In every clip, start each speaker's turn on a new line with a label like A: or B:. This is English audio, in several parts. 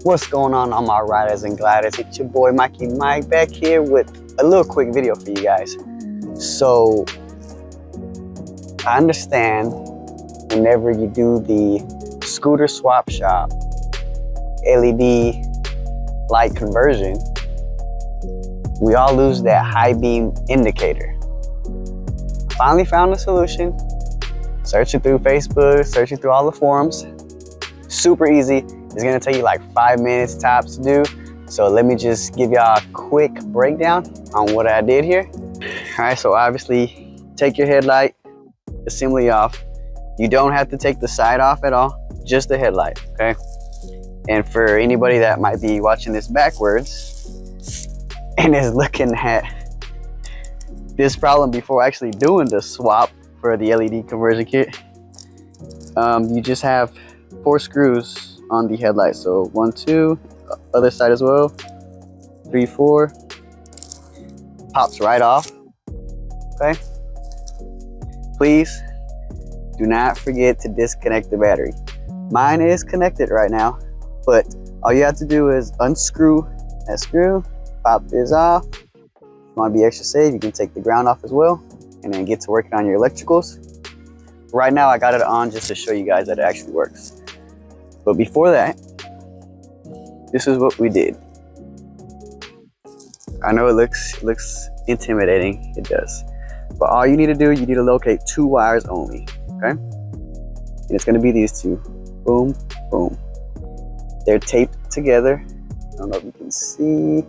A: What's going on, all my riders and gliders? It's your boy Mikey Mike back here with a little quick video for you guys. So I understand whenever you do the scooter swap shop LED light conversion, we all lose that high beam indicator. Finally found a solution. Searching through Facebook, searching through all the forums. Super easy. It's gonna take you like 5 minutes tops to do. So let me just give y'all a quick breakdown on what I did here. All right, so obviously take your headlight assembly off. You don't have to take the side off at all, just the headlight, okay? And for anybody that might be watching this backwards and is looking at this problem before actually doing the swap for the LED conversion kit, you just have 4 screws on the headlight. So 1, 2, other side as well, 3, 4, pops right off, okay? Please do not forget to disconnect the battery. Mine is connected right now, but all you have to do is unscrew that screw, pop this off. If you want to be extra safe, you can take the ground off as well, and then get to working on your electricals. Right now I got it on just to show you guys that it actually works. But before that, this is what we did. I know it looks intimidating, it does. But all you need to do, you need to locate 2 wires only, okay? And it's gonna be these 2, boom, boom. They're taped together. I don't know if you can see.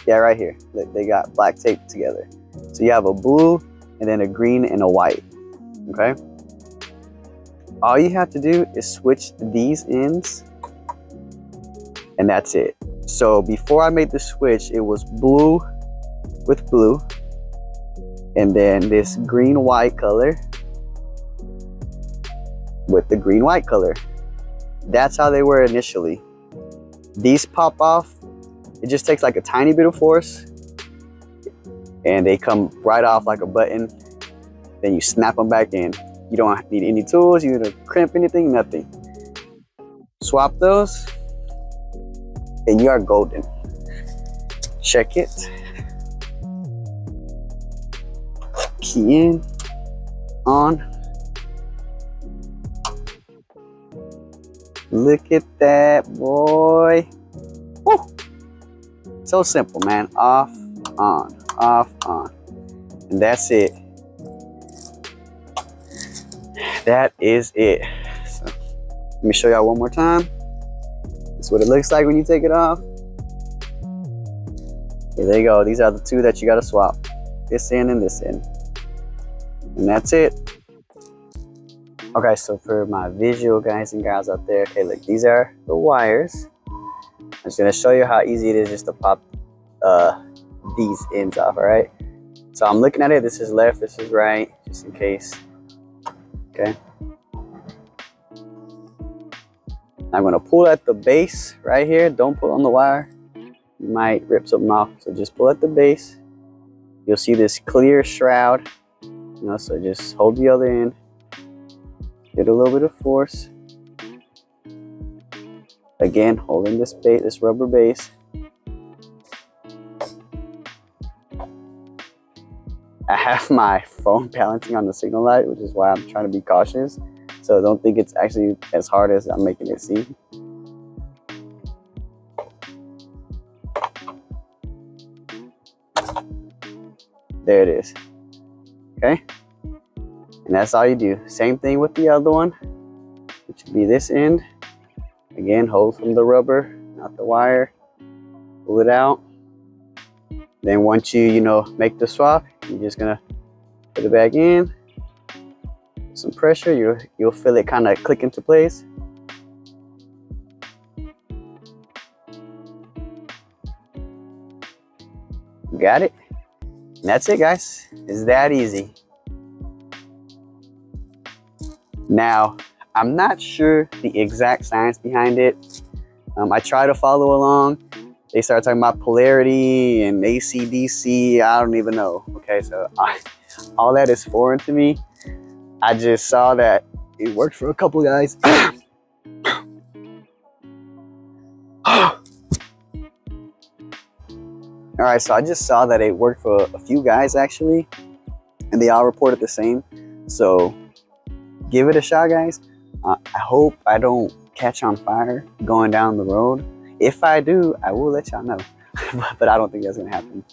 A: Yeah, right here, look, they got black tape together. So you have a blue and then a green and a white, okay? All you have to do is switch these ends, and that's it. So before I made the switch, it was blue with blue, and then this green-white color with the green-white color. That's how they were initially. These pop off. It just takes like a tiny bit of force, and they come right off like a button. Then you snap them back in. You don't need any tools, you don't crimp anything, nothing. Swap those, and you are golden. Check it. Key in, on. Look at that, boy. Woo! So simple, man. Off, on, off, on. And that's it. That is it. So, let me show y'all one more time. This is what it looks like when you take it off. Here they go. These are the 2 that you gotta swap. This end and this end. And that's it. Okay, so for my visual guys and gals out there, okay, look, these are the wires. I'm just gonna show you how easy it is just to pop these ends off, all right? So I'm looking at it, this is left, this is right, just in case. Okay. I'm gonna pull at the base right here. Don't pull on the wire. You might rip something off. So just pull at the base. You'll see this clear shroud. You know, so just hold the other end. Get a little bit of force. Again, holding this base, this rubber base. I have my phone balancing on the signal light, which is why I'm trying to be cautious. So don't think it's actually as hard as I'm making it seem. There it is. Okay? And that's all you do. Same thing with the other one, which would be this end. Again, hold from the rubber, not the wire. Pull it out. Then once you make the swap, you're just gonna put it back in. Some pressure, you'll feel it kind of click into place. Got it? And that's it, guys. It's that easy. Now, I'm not sure the exact science behind it. I try to follow along. They started talking about polarity and AC/DC. I don't even know. Okay, so all that is foreign to me. I just saw that it worked for a couple guys. All right, so I just saw that it worked for a few guys actually, and they all reported the same. So give it a shot, guys. I hope I don't catch on fire going down the road. If I do, I will let y'all know. But I don't think that's gonna happen.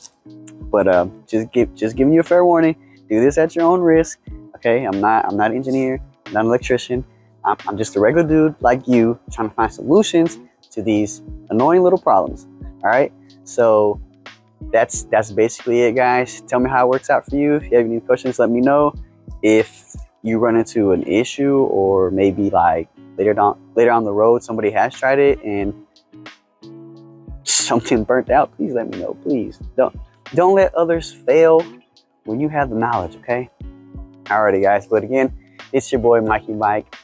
A: But just giving you a fair warning. Do this at your own risk. Okay, I'm not an engineer, I'm not an electrician. I'm just a regular dude like you trying to find solutions to these annoying little problems. All right, so that's basically it, guys. Tell me how it works out for you. If you have any questions, let me know. If you run into an issue, or maybe like later on the road somebody has tried it and something burnt out, please let me know. Please don't let others fail when you have the knowledge. Okay. Alrighty, guys, but again, it's your boy Mikey Mike.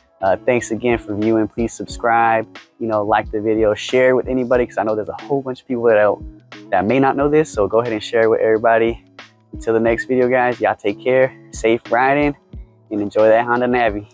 A: Thanks again for viewing. Please subscribe, like the video, share it with anybody, because I know there's a whole bunch of people that may not know this. So go ahead and share it with everybody. Until the next video, guys, y'all take care, safe riding, and enjoy that Honda Navi.